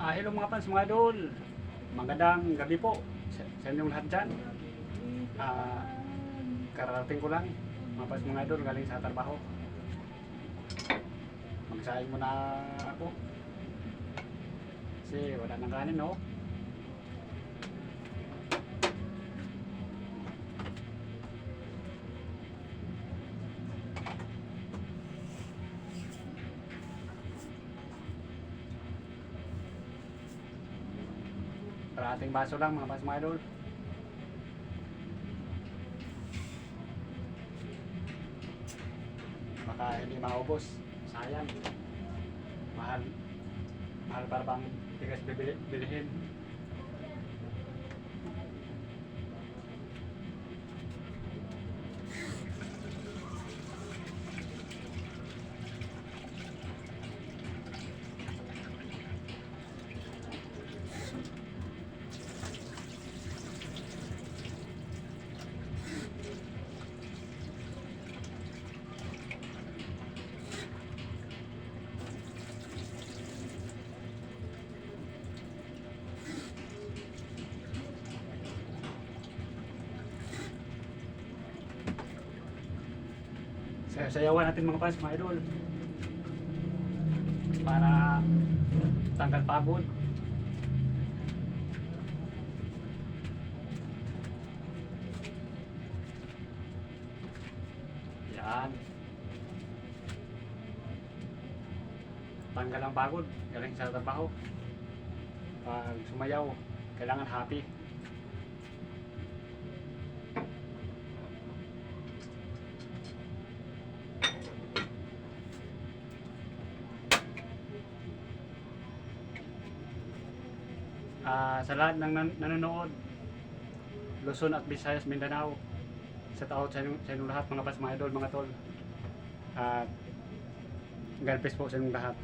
Hello mga fans, mga idol. Magandang gabi po sa inyong lahat dyan. Kararating ko lang mga fans, mga idol, galing sa trabaho. Magsaing muna ako kasi wala nang kanin, no? Karating baso lang mga fans, mga idol. Baka hindi maubos, sayang. Mahal para bang tigas bilihin. Sayawan natin mga fans, mga idol, para tanggal pagod. Yan, tanggal ang pagod galing sa trabaho. Pag sumayaw, kailangan happy. Sa lahat ng nanonood, Luzon at Visayas, Mindanao, sa taot sa inyong lahat mga pas, mga idol, mga tol, at God bless po sa inyong lahat.